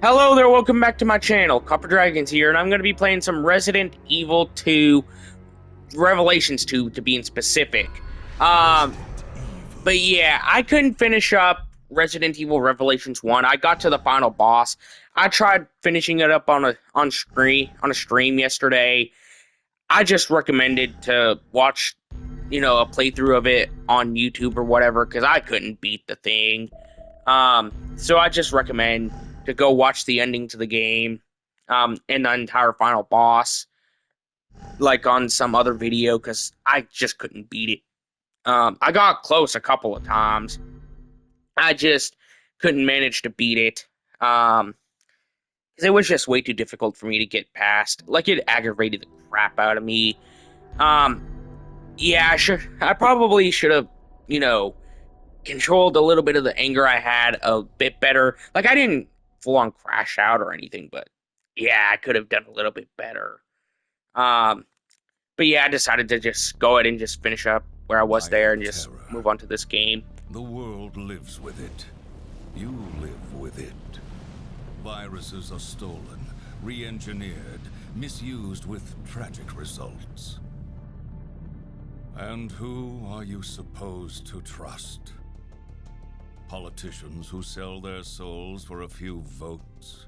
Hello there, welcome back to my channel. Copper Dragons here, and I'm going to be playing some Resident Evil 2, Revelations 2 to be specific. But yeah, I couldn't finish up Resident Evil Revelations 1. I got to the final boss. I tried finishing it up on a stream yesterday. I just recommended to watch, a playthrough of it on YouTube or whatever, because I couldn't beat the thing. So I just recommend to go watch the ending to the game, and the entire final boss, like on some other video, because I just couldn't beat it. I got close a couple of times. I just couldn't manage to beat it. Because it was just way too difficult for me to get past. Like, it aggravated the crap out of me. Yeah, I probably should have, controlled a little bit of the anger I had a bit better. Like, I didn't full on crash out or anything, but yeah, I could have done a little bit better. But yeah, I decided to just go ahead and just finish up where I was there and just move on to this game. The world lives with it. You live with it. Viruses are stolen, re-engineered, misused with tragic results. And who are you supposed to trust? Politicians who sell their souls for a few votes?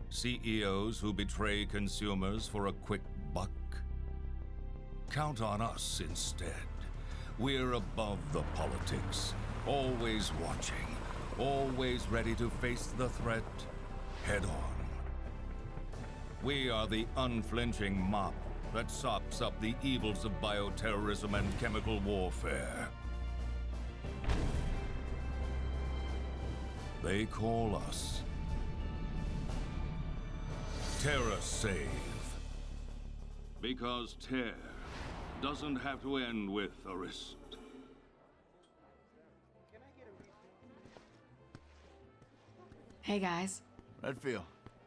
CEOs who betray consumers for a quick buck? Count on us instead. We're above the politics, always watching, always ready to face the threat head on. We are the unflinching mop that sops up the evils of bioterrorism and chemical warfare. They call us TerraSave. Because tear doesn't have to end with a wrist. Hey guys. Redfield.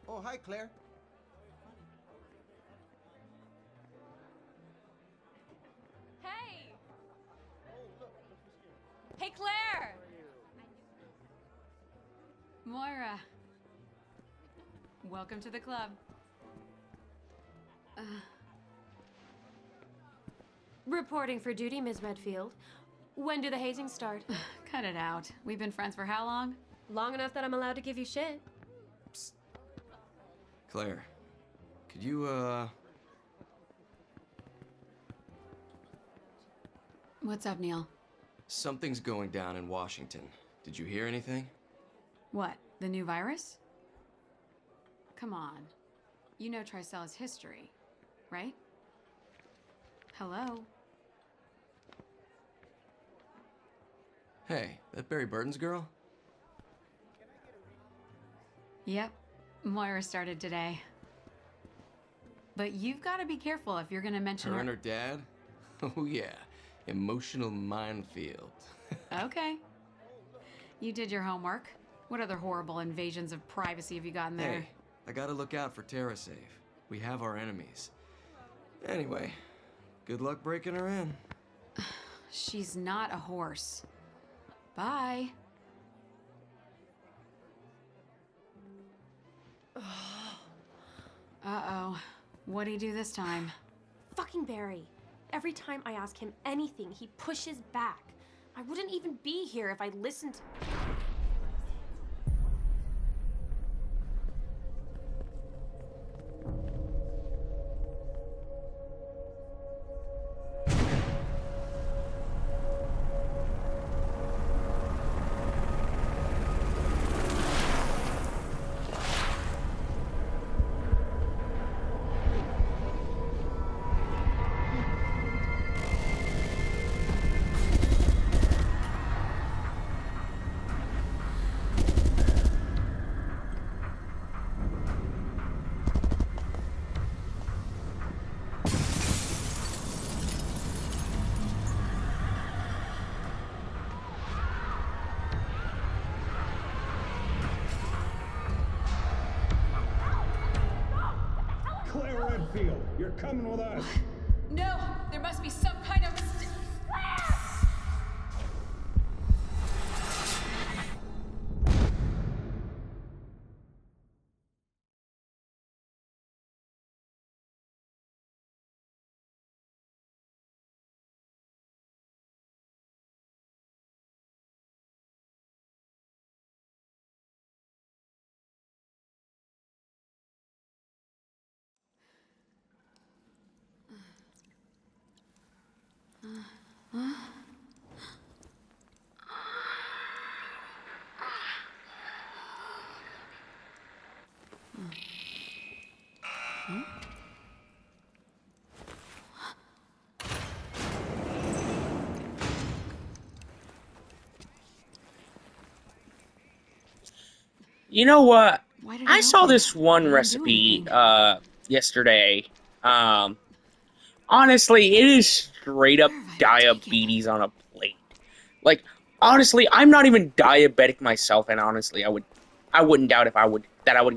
Oh, hi, Claire. Hey! Hey, Claire! Moira. Welcome to the club. Reporting for duty, Ms. Redfield. When do the hazings start? Cut it out. We've been friends for how long? Long enough that I'm allowed to give you shit. Psst. Claire, could you, What's up, Neil? Something's going down in Washington. Did you hear anything? What, the new virus? Come on. You know Tricella's history, right? Hello? Hey, that Barry Burton's girl? Yep. Moira started today. But you've got to be careful if you're going to mention Her and her dad? Oh yeah, emotional minefield. Okay. You did your homework. What other horrible invasions of privacy have you gotten there? Hey, I gotta look out for TerraSave. We have our enemies. Anyway, good luck breaking her in. She's not a horse. Bye. Uh-oh. What'd he do this time? Fucking Barry. Every time I ask him anything, he pushes back. I wouldn't even be here if I listened. Claire Redfield, you're coming with us. No! There must be some kind of... You know what? Why did I it saw open? this one It didn't do recipe anything. yesterday. Honestly, it is straight up Where have I been taken? diabetes on a plate. Like, honestly, I'm not even diabetic myself, and honestly, I wouldn't doubt if I would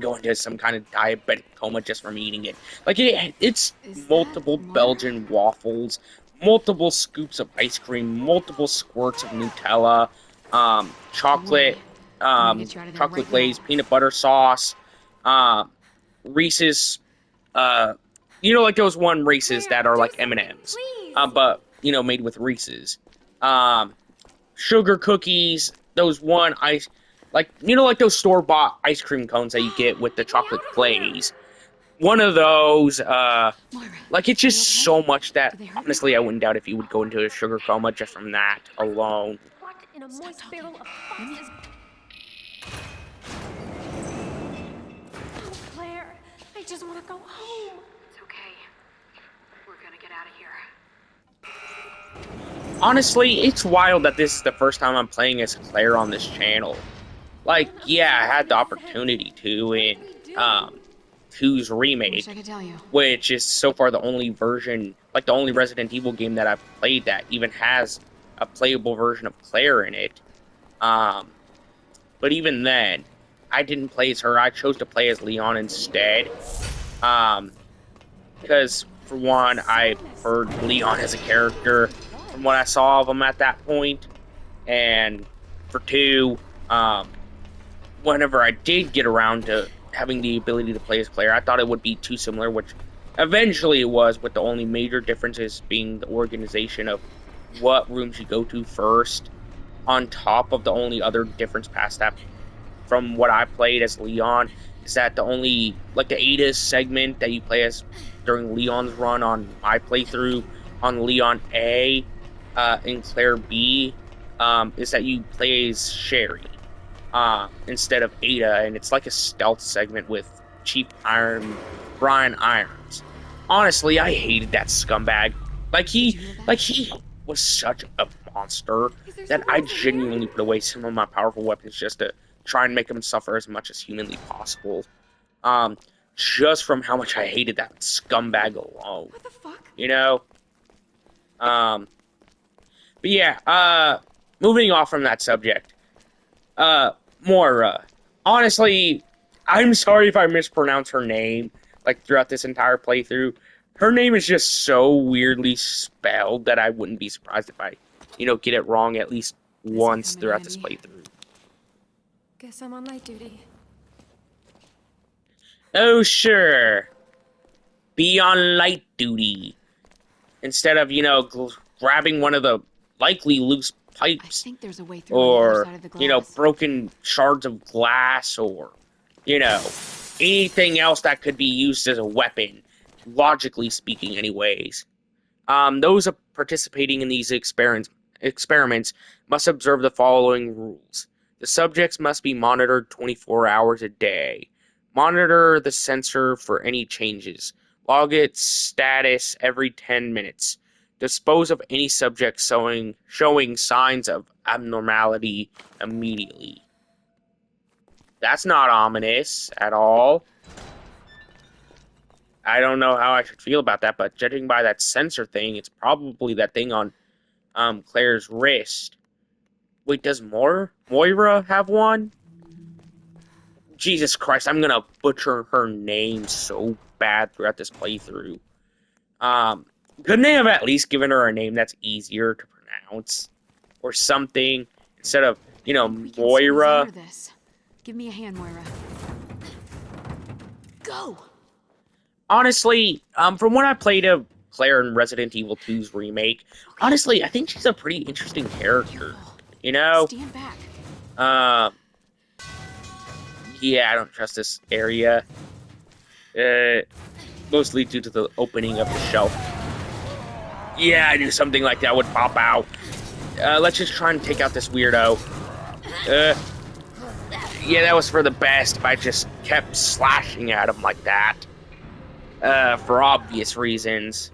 go into some kind of diabetic coma just from eating it. Like, it's Is that multiple more? Belgian waffles, multiple scoops of ice cream, multiple squirts of Nutella, Don't worry. chocolate, I'm gonna get you out of there chocolate right glaze, now. peanut butter sauce, um, Reese's, uh, like those one Reese's Claire, that are do like something, M&Ms, please. but made with Reese's, sugar cookies, those one ice, like those store bought ice cream cones that you get with the Get me chocolate out of here. glaze. One of those, Moira, like it's are just you okay? so much that Did they hurt you? honestly I wouldn't doubt if you would go into a sugar coma just from that alone. What in a moist talking. barrel of Let me- fuss is... Oh, Claire, I just want to go home. It's okay. We're gonna get out of here. Honestly, it's wild that this is the first time I'm playing as Claire on this channel. Like, yeah, I had the opportunity to in 2's I remake, wish I could tell you. which is so far the only version, like the only Resident Evil game that I've played that even has a playable version of Claire in it. But even then, I didn't play as her. I chose to play as Leon instead. Because for one, I preferred Leon as a character from what I saw of him at that point, and for two, whenever I did get around to having the ability to play as Claire, I thought it would be too similar, which eventually it was, with the only major differences being the organization of what rooms you go to first, on top of the only other difference past that from what I played as Leon is that the only, like the Ada segment that you play as during Leon's run on my playthrough on Leon A and Claire B is that you play as Sherry instead of Ada, and it's like a stealth segment with Chief Brian Irons. Honestly, I hated that scumbag. Did you hear that? He was such a monster Is there that someone I else in here? genuinely put away some of my powerful weapons just to try and make him suffer as much as humanly possible. Just from how much I hated that scumbag alone, What the fuck? you know? But yeah, moving off from that subject, Moira. Honestly, I'm sorry if I mispronounce her name, like, throughout this entire playthrough. Her name is just so weirdly spelled that I wouldn't be surprised if I, get it wrong at least may once come in throughout this handy. playthrough. Guess I'm on night duty. Oh, sure. Be on light duty. Instead of, grabbing one of the likely loose I pipes, think there's a way through on the other or, side of the glass. broken shards of glass, or, anything else that could be used as a weapon, logically speaking anyways. Those participating in these experiments must observe the following rules. The subjects must be monitored 24 hours a day. Monitor the sensor for any changes. Log its status every 10 minutes. Dispose of any subject showing signs of abnormality immediately. That's not ominous at all. I don't know how I should feel about that, but judging by that sensor thing, it's probably that thing on Claire's wrist. Wait, does Moira have one? Jesus Christ, I'm gonna butcher her name so bad throughout this playthrough. Couldn't they have at least given her a name that's easier to pronounce? Or something, instead of, We can squeeze Moira. out of this. Give me a hand, Moira. Go! Honestly, from what I played of Claire in Resident Evil 2's remake, honestly, I think she's a pretty interesting character. Careful. Stand back. Yeah, I don't trust this area. Mostly due to the opening of the shelf. Yeah, I knew something like that would pop out. Let's just try and take out this weirdo. Yeah, that was for the best if I just kept slashing at him like that. For obvious reasons.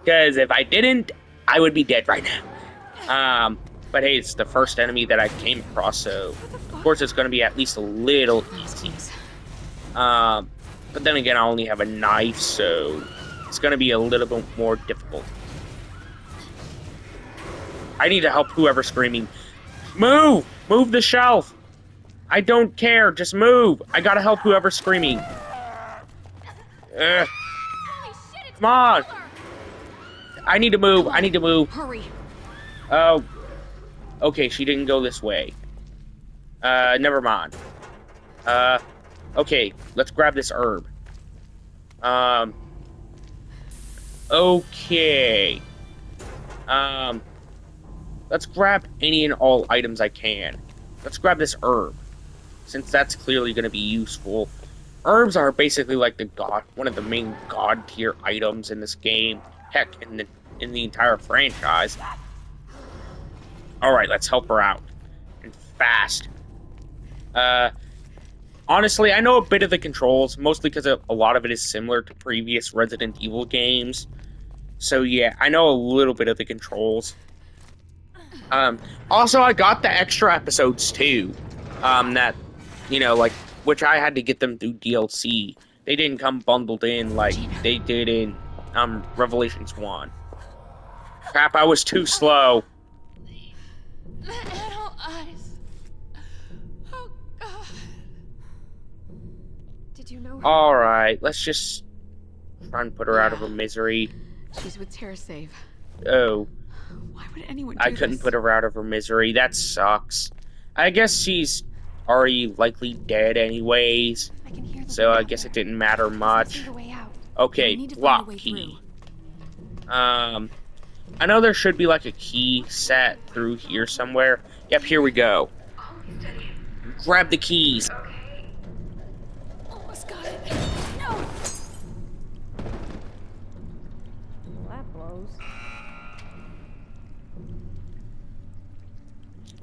Because if I didn't, I would be dead right now. But hey, it's the first enemy that I came across, so of course it's going to be at least a little easy. But then again, I only have a knife, so it's going to be a little bit more difficult. I need to help whoever's screaming. Move! Move the shelf! I don't care, just move! I gotta help whoever's screaming. Come on! I need to move, I need to move. Hurry. Oh. Okay, she didn't go this way. Never mind. Okay, let's grab this herb. Okay. Let's grab any and all items I can. Let's grab this herb, since that's clearly going to be useful. Herbs are basically like one of the main god tier items in this game. Heck, in the entire franchise. Alright, let's help her out. And fast. Honestly, I know a bit of the controls, mostly because a lot of it is similar to previous Resident Evil games. So yeah, I know a little bit of the controls. Also, I got the extra episodes too. That, like, which I had to get them through DLC. They didn't come bundled in like they did in, Revelations 1. Crap, I was too slow. Little eyes. Oh, God. Did you know her? Alright, let's just try and put her out of her misery. She's with TerraSave. Oh. Why would anyone do I couldn't this? put her out of her misery. That sucks. I guess she's already likely dead anyways. I can hear the So way I out guess it there. didn't matter See much. the way out. Okay, We need to find a lock way key. through. I know there should be like a key set through here somewhere. Yep, here we go. Grab the keys. Almost got it. No. Well, that blows.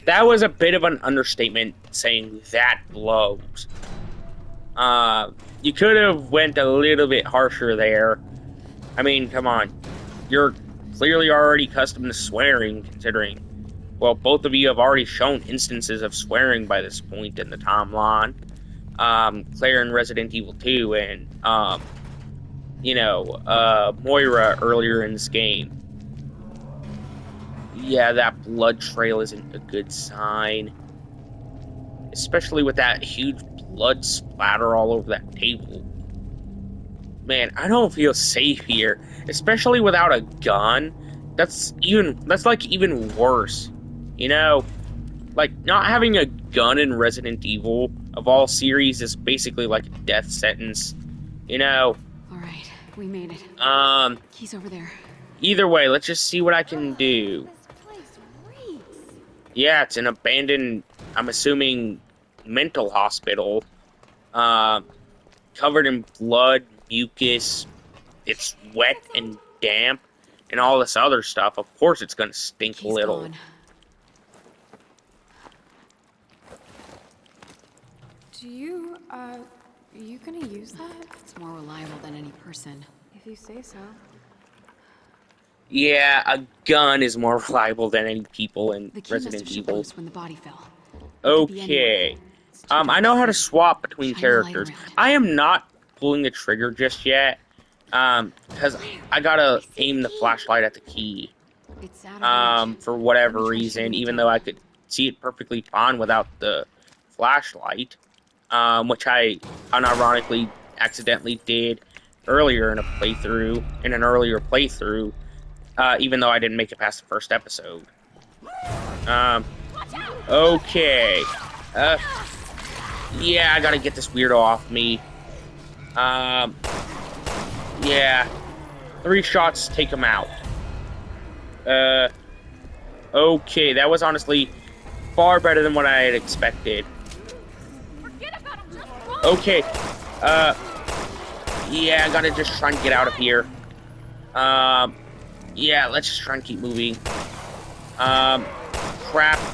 That was a bit of an understatement saying that blows. You could have went a little bit harsher there. I mean, come on. You're clearly already accustomed to swearing, considering, well, both of you have already shown instances of swearing by this point in the timeline. Claire in Resident Evil 2 and, Moira earlier in this game. Yeah, that blood trail isn't a good sign. Especially with that huge blood splatter all over that table. Man, I don't feel safe here. Especially without a gun. That's like even worse. Like, not having a gun in Resident Evil of all series is basically like a death sentence. Alright, we made it. Key's over there. Either way, let's just see what I can do. This place reeks. Yeah, it's an abandoned, I'm assuming, mental hospital. Covered in blood, mucus. It's wet and damp, and all this other stuff. Of course it's gonna stink a Key's little. gone. Are you gonna use that? It's more reliable than any person. If you say so. Yeah, a gun is more reliable than any people in The key must Resident have shipped Evil. loose when the body fell. It could be Okay. anywhere. It's too I know how to dark. swap between Shine the light characters. around. I am not pulling the trigger just yet. Because I gotta aim the flashlight at the key. It's out of reach. For whatever Let me try reason, shooting even it though down. I could see it perfectly fine without the flashlight. Which I unironically accidentally did earlier in an earlier playthrough, even though I didn't make it past the first episode. Okay. Yeah, I gotta get this weirdo off me. Yeah. 3 shots, take him out. Okay, that was honestly far better than what I had expected. Okay, yeah, I gotta just try and get out of here. Yeah, let's just try and keep moving. Crap,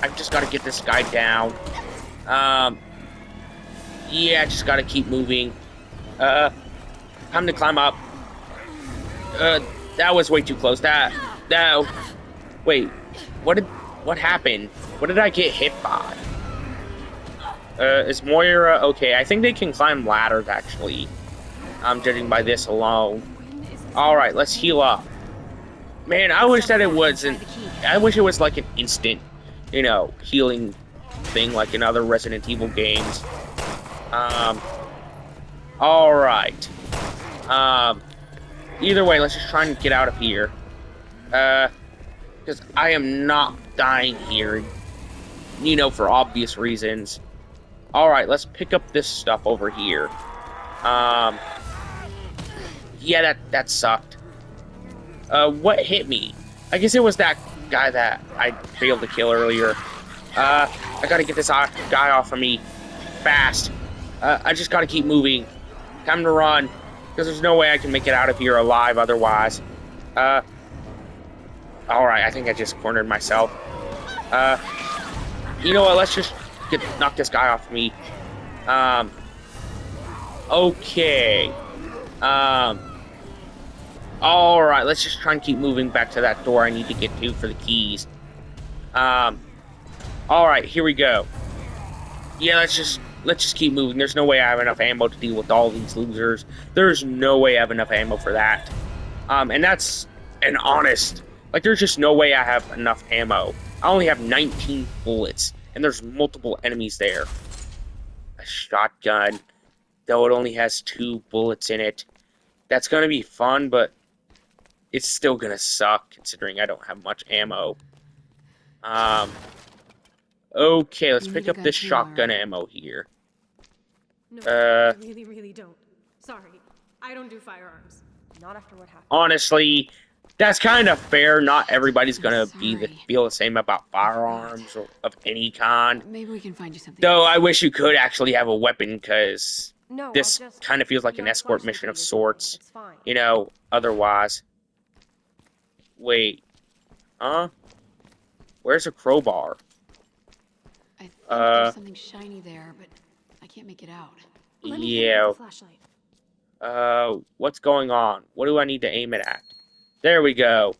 I've just gotta get this guy down. Yeah, just gotta keep moving. Time to climb up. That was way too close. Wait, what happened? What did I get hit by? Is Moira okay? I think they can climb ladders, actually. I'm judging by this alone. Alright, let's heal up. Man, I wish that it wasn't... I wish it was like an instant, you know, healing thing like in other Resident Evil games. Alright. Either way, let's just try and get out of here. Because I am not dying here. You know, for obvious reasons. Alright, let's pick up this stuff over here. Yeah, that sucked. What hit me? I guess it was that guy that I failed to kill earlier. I gotta get this guy off of me. Fast. I just gotta keep moving. Time to run. Because there's no way I can make it out of here alive otherwise. Alright, I think I just cornered myself. You know what, let's just knock this guy off of me. Okay. Alright, let's just try and keep moving back to that door I need to get to for the keys. Alright, here we go. Yeah, let's just keep moving. There's no way I have enough ammo to deal with all these losers. There's no way I have enough ammo for that. And that's an honest... Like, there's just no way I have enough ammo. I only have 19 bullets, and there's multiple enemies there. A shotgun, though it only has 2 bullets in it. That's gonna be fun, but it's still gonna suck, considering I don't have much ammo. Okay, let's pick up this shotgun ammo here. No, I really don't. Sorry, I don't do firearms. Not after what happened. Honestly, that's kind of fair. Not everybody's gonna feel the same about firearms or of any kind. Maybe we can find you something. Though I wish you could actually have a weapon, because No, this kind of feels like an escort mission of sorts. It's fine. You know, otherwise. Wait. Huh? Where's a crowbar? I think there's something shiny there, but I can't make it out. Let me Yeah. get the flashlight. What's going on? What do I need to aim it at? There we go.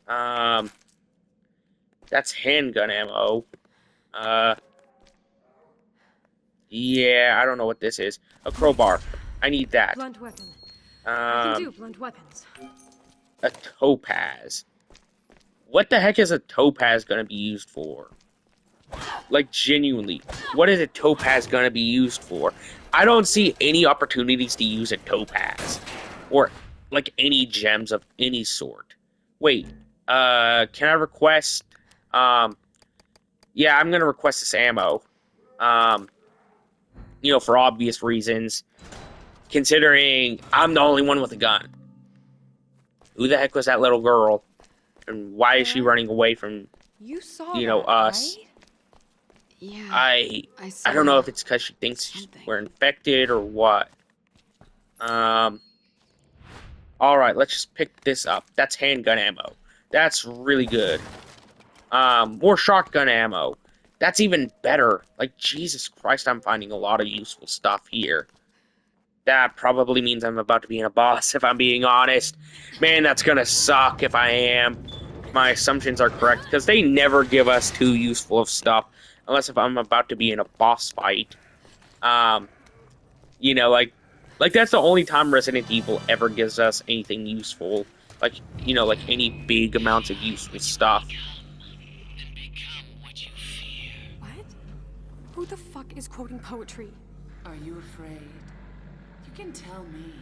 That's handgun ammo. Yeah, I don't know what this is. A crowbar. I need that. Blunt weapon. I can do Um, blunt weapons. a topaz. What the heck is a topaz gonna be used for? Like, genuinely, what is a topaz gonna be used for? I don't see any opportunities to use a topaz. Or, like, any gems of any sort. Wait, can I request, yeah, I'm gonna request this ammo. You know, for obvious reasons. Considering I'm the only one with a gun. Who the heck was that little girl? And why is she running away from, You saw you know, that, us? right? Yeah. I saw don't know if it's because she thinks something. we're infected or what. Alright, let's just pick this up. That's handgun ammo. That's really good. More shotgun ammo. That's even better. Like, Jesus Christ, I'm finding a lot of useful stuff here. That probably means I'm about to be in a boss, if I'm being honest. Man, that's gonna suck if I am. My assumptions are correct, because they never give us too useful of stuff. Unless if I'm about to be in a boss fight. You know, like that's the only time Resident Evil ever gives us anything useful. Like, you know, like any big amounts of useful stuff. What? Who the fuck is quoting poetry? Are you afraid? You can tell me.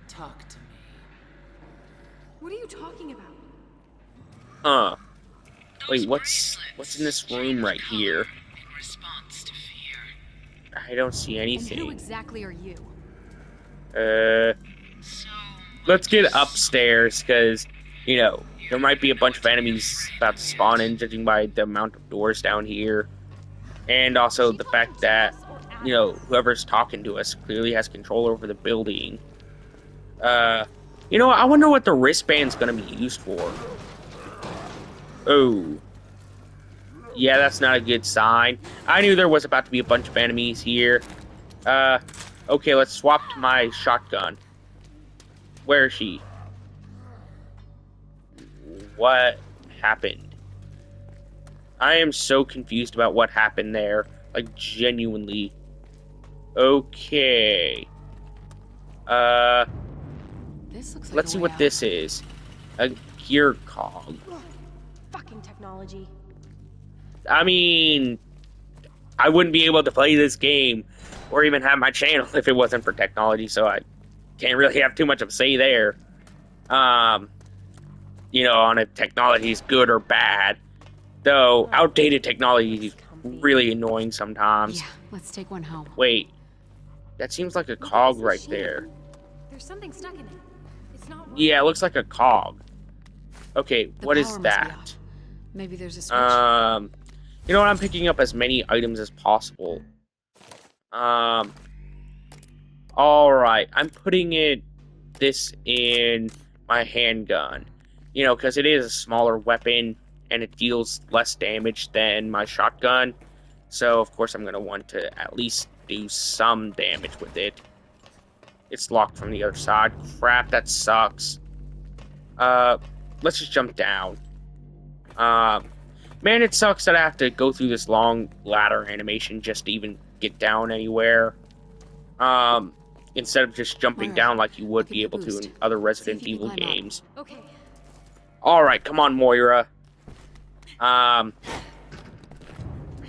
Talk to me. What are you talking about? Huh. Wait, what's in this room right here? I don't see And who anything. exactly are you? Let's get upstairs, because, you know, there might be a bunch of enemies about to spawn in, judging by the amount of doors down here. And also the fact that, you know, whoever's talking to us clearly has control over the building. You know, I wonder what the wristband's gonna be used for. Oh. Yeah, that's not a good sign. I knew there was about to be a bunch of enemies here. Okay, let's swap to my shotgun. Where is she? What happened? I am so confused about what happened there. Like, genuinely. Okay. This looks like Let's a see way what out. this is. A gear cog. Fucking technology. I mean, I wouldn't be able to play this game or even have my channel if it wasn't for technology, so I can't really have too much of a say there. You know, on if technology is good or bad. Though, outdated technology is really annoying sometimes. Yeah, let's take one home. Wait, that seems like a Look at cog this right machine. there. There's something stuck in it. It's not. Yeah, it looks like a cog. Okay, The what is power must be that? off. Maybe there's a switch. You know what? I'm picking up as many items as possible. Alright, I'm putting this in my handgun. You know, because it is a smaller weapon, and it deals less damage than my shotgun. So, of course, I'm going to want to at least do some damage with it. It's locked from the other side. Crap, that sucks. Let's just jump down. Man, it sucks that I have to go through this long ladder animation just to even get down anywhere. Instead of just jumping Alright, down like you would I'll give be you a able to boost. in other Resident if you can Evil climb up. games. Okay. Alright, come on, Moira.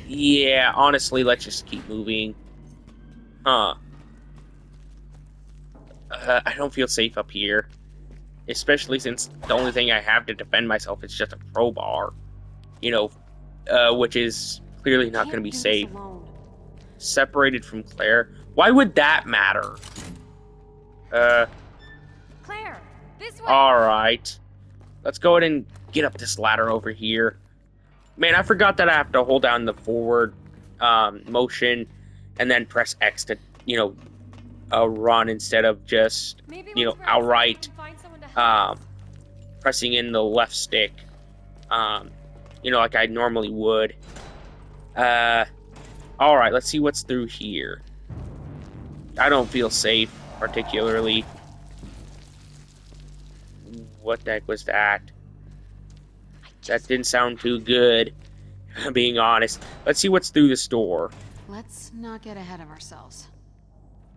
Yeah, honestly, let's just keep moving. I don't feel safe up here. Especially since the only thing I have to defend myself is just a crowbar. You know, which is clearly not going to be Can't do safe. this alone. Separated from Claire. Why would that matter? Claire, this way. Alright. Let's go ahead and get up this ladder over here. Man, I forgot that I have to hold down the forward motion and then press X to, you know, run instead of just, Maybe you know, once we're outside, outright we can find someone to help. pressing in the left stick. You know, like I normally would. Alright, let's see what's through here. I don't feel safe, particularly. What the heck was that? That didn't sound too good, being honest. Let's see what's through this door. Let's not get ahead of ourselves.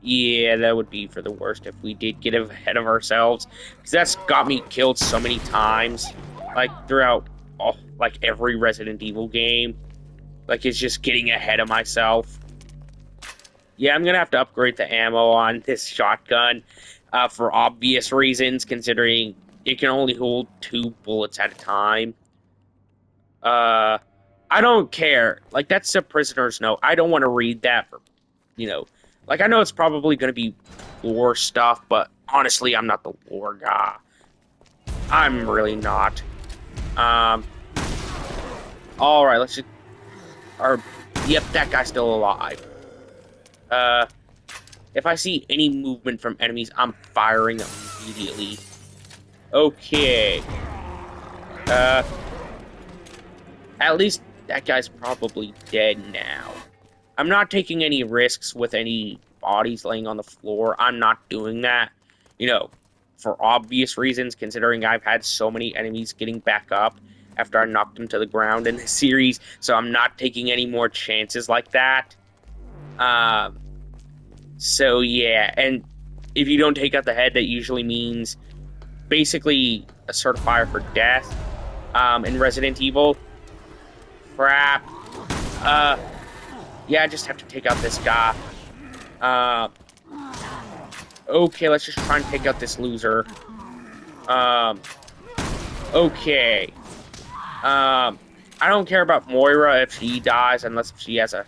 Yeah, that would be for the worst if we did get ahead of ourselves. Because that's got me killed so many times. Like, throughout, like, every Resident Evil game. Like, it's just getting ahead of myself. Yeah, I'm gonna have to upgrade the ammo on this shotgun. For obvious reasons, considering it can only hold 2 bullets at a time. I don't care. Like, that's a prisoner's note. I don't want to read that for, you know... Like, I know it's probably going to be lore stuff, but honestly, I'm not the lore guy. I'm really not. Alright, let's just... Yep, that guy's still alive. If I see any movement from enemies, I'm firing immediately. Okay. At least that guy's probably dead now. I'm not taking any risks with any bodies laying on the floor. I'm not doing that. You know, for obvious reasons, considering I've had so many enemies getting back up after I knocked them to the ground in this series, so I'm not taking any more chances like that. So yeah, and if you don't take out the head, that usually means basically a certifier for death in Resident Evil. Crap. Yeah, I just have to take out this guy. Okay, let's just try and take out this loser. Okay. I don't care about Moira if she dies, unless she has her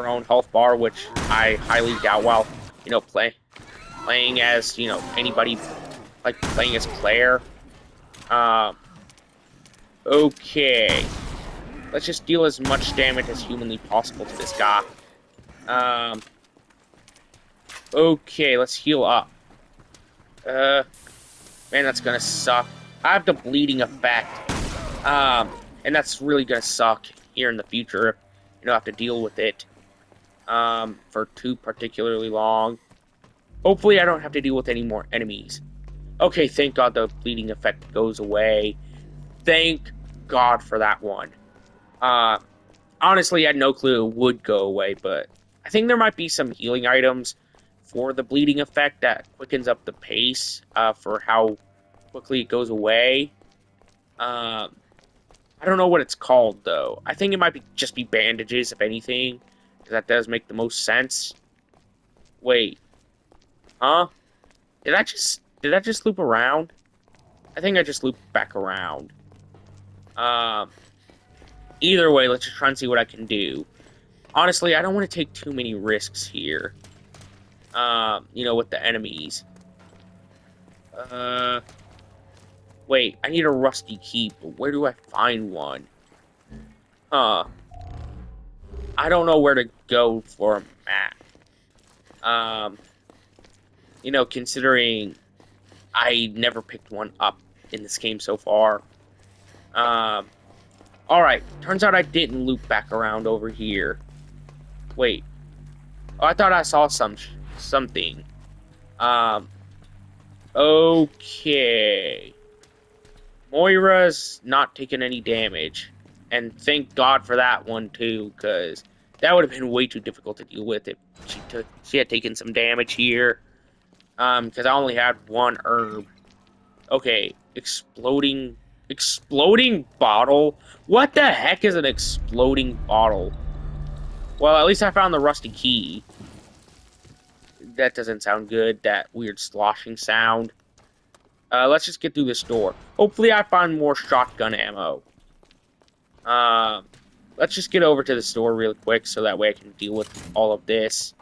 own health bar, which I highly doubt while, you know, playing as, you know, anybody, like, playing as Claire. Okay. Let's just deal as much damage as humanly possible to this guy. Okay, let's heal up. Man, that's gonna suck. I have the bleeding effect. And that's really gonna suck here in the future, have to deal with it for too particularly long. Hopefully I don't have to deal with any more enemies. Okay, thank God the bleeding effect goes away. Thank God for that one. Honestly, I had no clue it would go away, but I think there might be some healing items for the bleeding effect that quickens up the pace for how quickly it goes away. I don't know what it's called, though. I think it might just be bandages, if anything, because that does make the most sense. Wait. Huh? Did I just loop around? I think I just looped back around. Either way, let's just try and see what I can do. Honestly, I don't want to take too many risks here. With the enemies. Wait, I need a rusty key, but where do I find one? I don't know where to go for a map. Considering I never picked one up in this game so far. Alright, turns out I didn't loop back around over here. Wait. Oh, I thought I saw something. Okay. Moira's not taking any damage. And thank God for that one, too, because that would have been way too difficult to deal with if she had taken some damage here. Because I only had one herb. Okay, exploding bottle? What the heck is an exploding bottle? Well, at least I found the rusty key. That doesn't sound good, that weird sloshing sound. Let's just get through this door. Hopefully I find more shotgun ammo. Let's just get over to the store real quick so that way I can deal with all of this.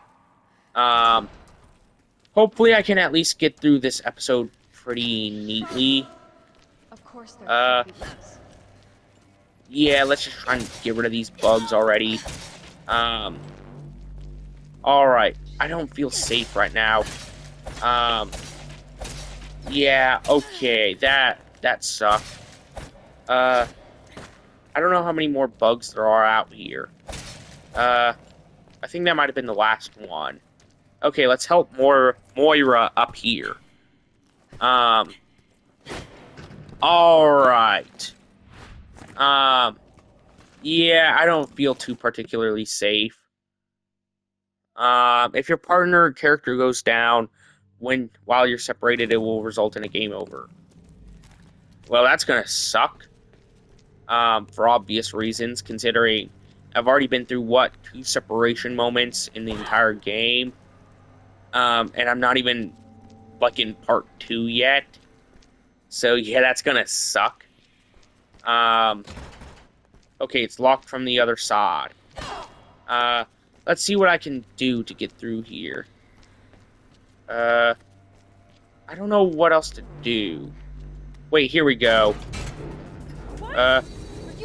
Hopefully I can at least get through this episode pretty neatly. Of course there Yeah, let's just try and get rid of these bugs already. Alright. I don't feel safe right now. Yeah, okay. That sucked. I don't know how many more bugs there are out here. I think that might have been the last one. Okay, let's help Moira up here. Alright. Yeah, I don't feel too particularly safe. If your partner or character goes down while you're separated, it will result in a game over. Well, that's gonna suck. For obvious reasons, considering I've already been through, 2 separation moments in the entire game. And I'm not even, in part 2 yet. So, yeah, that's gonna suck. Okay, it's locked from the other side. Let's see what I can do to get through here. I don't know what else to do. Wait, here we go.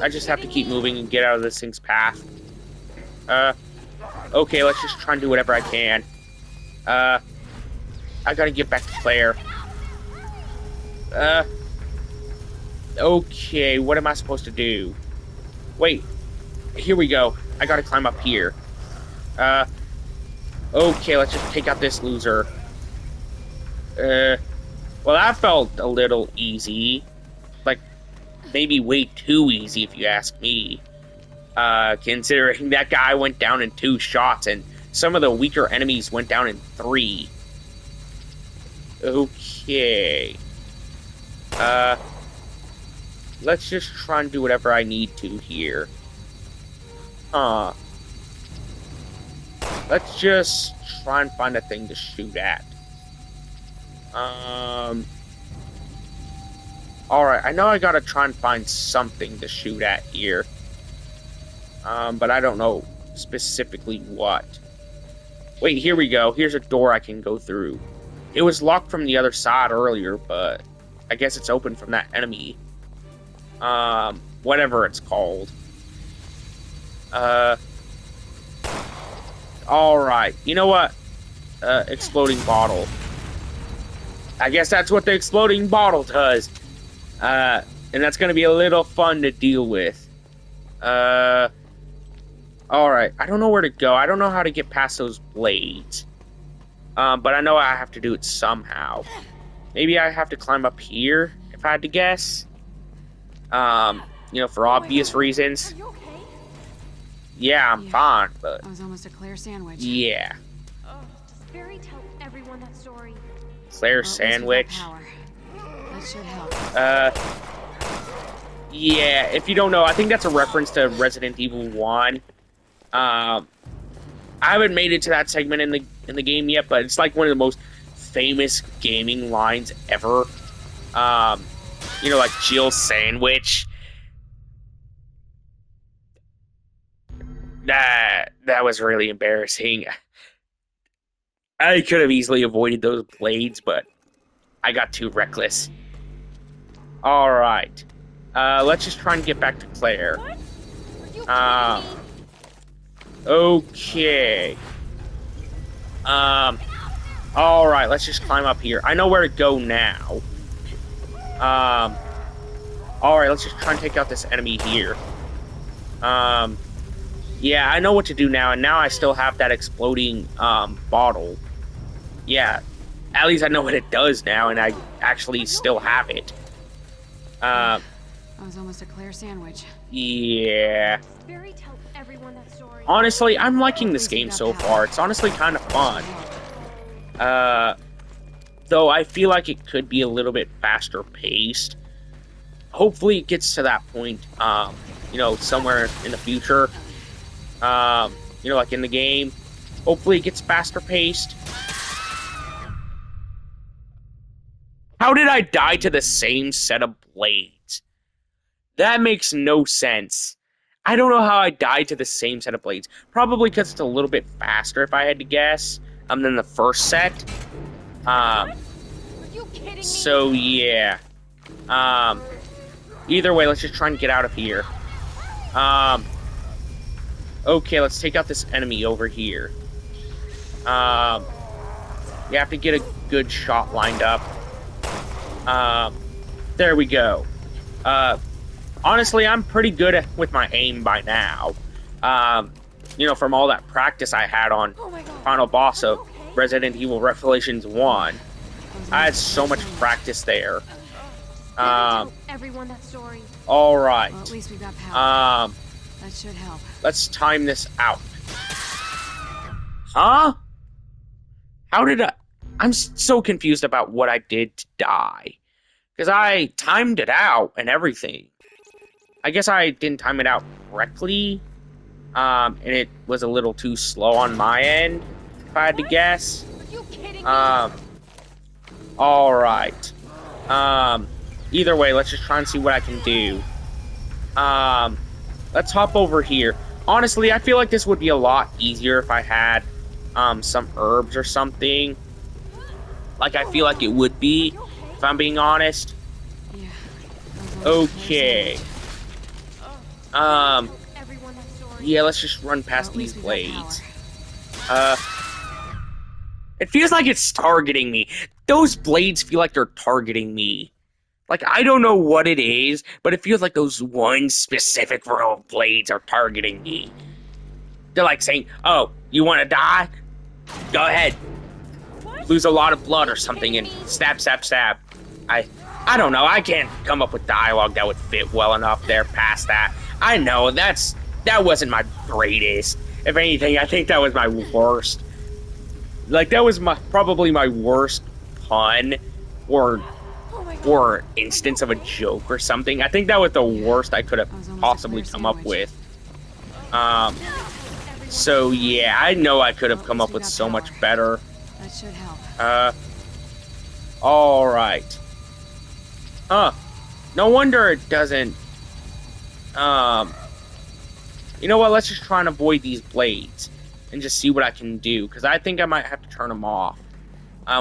I just have to keep moving and get out of this thing's path. Okay, let's just try and do whatever I can. I gotta get back to Claire. Okay, what am I supposed to do? Wait, here we go. I gotta climb up here. Okay, let's just take out this loser. Well, that felt a little easy. Maybe way too easy, if you ask me. Considering that guy went down in 2 shots, and some of the weaker enemies went down in 3. Okay. Let's just try and do whatever I need to here. Let's just try and find a thing to shoot at. Alright, I know I gotta try and find something to shoot at here. But I don't know specifically what. Wait, here we go. Here's a door I can go through. It was locked from the other side earlier, but I guess it's open from that enemy. Whatever it's called. Alright, you know what? Exploding bottle. I guess that's what the exploding bottle does. And that's gonna be a little fun to deal with. Alright, I don't know where to go. I don't know how to get past those blades. But I know I have to do it somehow. Maybe I have to climb up here, if I had to guess. You know, for obvious reasons. Are you okay? Yeah, I'm Yeah. fine, but I was almost a Claire sandwich. yeah. Does Barry tell everyone that story? Claire Well, at least we've got sandwich. power. That should help. Yeah, if you don't know, I think that's a reference to Resident Evil 1. I haven't made it to that segment in the game yet, but it's like one of the most famous gaming lines ever. You know, like Jill Sandwich. That was really embarrassing. I could have easily avoided those blades, but I got too reckless. Alright. Let's just try and get back to Claire. What? Are you Um, kidding me? Okay. Alright, let's just climb up here. I know where to go now. Alright, let's just try and take out this enemy here. Yeah, I know what to do now, and now I still have that exploding, bottle. Yeah, at least I know what it does now, and I actually still have it. I was almost a Claire sandwich. Yeah. Does Barry tell everyone that story? Honestly, I'm liking this game so far. It's honestly kind of fun. Though I feel like it could be a little bit faster paced. Hopefully it gets to that point, you know, somewhere in the future. You know, like in the game. Hopefully it gets faster paced. How did I die to the same set of blades? That makes no sense. I don't know how I died to the same set of blades. Probably because it's a little bit faster, if I had to guess, than the first set. Are you kidding me? So yeah. Either way, let's just try and get out of here. Okay, let's take out this enemy over here. You have to get a good shot lined up. There we go. Honestly, I'm pretty good with my aim by now. You know, from all that practice I had on Oh my God. Final Boss of Okay. Resident Evil Revelations 1. I had so much practice there. Barry tell everyone that story. Alright. Well, at least we've got power. That should help. Let's time this out. Huh? How did I'm so confused about what I did to die. Because I timed it out and everything. I guess I didn't time it out correctly. And it was a little too slow on my end, if I had to guess. Are you kidding me? Alright. Either way, let's just try and see what I can do. Let's hop over here. Honestly, I feel like this would be a lot easier if I had, some herbs or something. Like, I feel like it would be, if I'm being honest. Yeah. I was almost a Claire Okay. sandwich. Everyone that story. Yeah, let's just run Well, past at these least we've got blades. power. It feels like it's targeting me. Those blades feel like they're targeting me. Like, I don't know what it is, but it feels like those one specific row of blades are targeting me. They're like saying, oh, you want to die? Go ahead. What? Lose a lot of blood or something and stab, stab, stab. I don't know. I can't come up with dialogue that would fit well enough there past that. I know, that wasn't my greatest. If anything, I think that was my worst. Like, that was probably my worst pun or Oh my God. or instance of a joke or something. I think that was the worst I could have I was almost a possibly Claire come up sandwich. with. So yeah, I know I could have Well, come at up least we with got so much power. better. That should help. Alright. No wonder it doesn't, you know what, let's just try and avoid these blades and just see what I can do, because I think I might have to turn them off,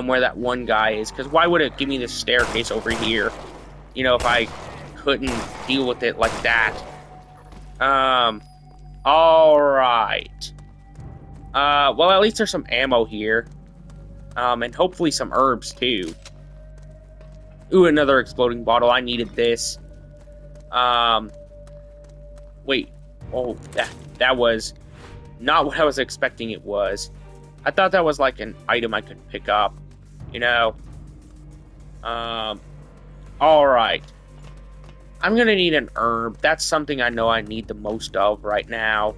where that one guy is, because why would it give me this staircase over here, you know, if I couldn't deal with it like that. Alright. Well, at least there's some ammo here, and hopefully some herbs, too. Ooh, another exploding bottle. I needed this. Wait. Oh, that was not what I was expecting it was. I thought that was like an item I could pick up, you know? Alright. I'm gonna need an herb. That's something I know I need the most of right now.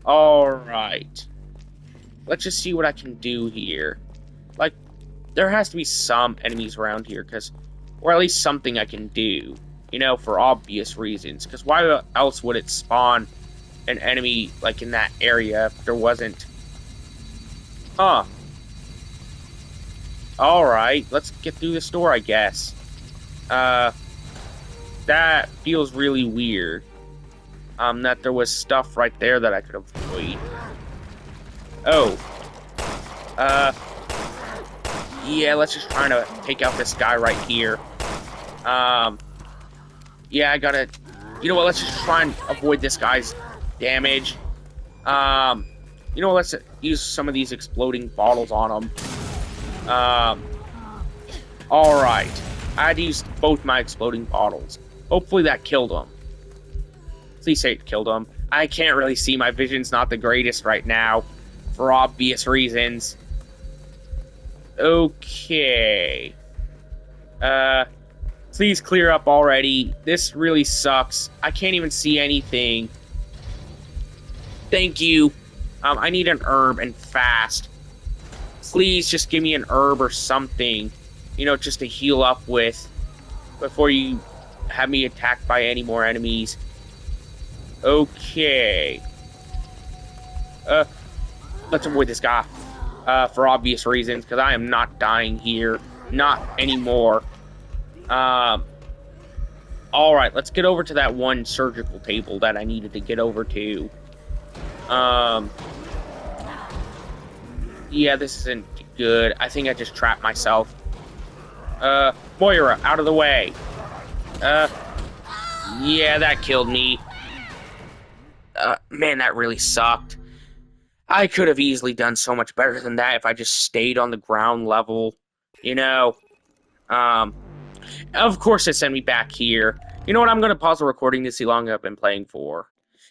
Alright. Let's just see what I can do here. Like, there has to be some enemies around here, or at least something I can do, you know, for obvious reasons. Because why else would it spawn an enemy, like, in that area if there wasn't? Huh. Alright, let's get through this door, I guess. That feels really weird. That there was stuff right there that I could avoid. Oh. Yeah, let's just try to take out this guy right here. Yeah, I gotta... You know what, let's just try and avoid this guy's damage. You know what, let's use some of these exploding bottles on him. Alright. I had to use both my exploding bottles. Hopefully that killed him. Please say it killed him. I can't really see. My vision's not the greatest right now, for obvious reasons. Okay. Please clear up already. This really sucks. I can't even see anything. Thank you. I need an herb and fast. Please just give me an herb or something. You know, just to heal up with before you have me attacked by any more enemies. Okay. Let's avoid this guy. For obvious reasons, because I am not dying here. Not anymore. Alright, let's get over to that one surgical table that I needed to get over to. Yeah, this isn't good. I think I just trapped myself. Moira, out of the way. Yeah, that killed me. Man, that really sucked. I could have easily done so much better than that if I just stayed on the ground level, you know? Of course it sent me back here. You know what, I'm gonna pause the recording to see how long I've been playing for.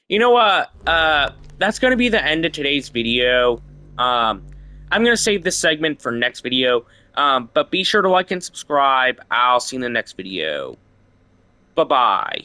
You know what, that's gonna be the end of today's video. I'm gonna save this segment for next video, but be sure to like and subscribe. I'll see you in the next video. Bye-bye.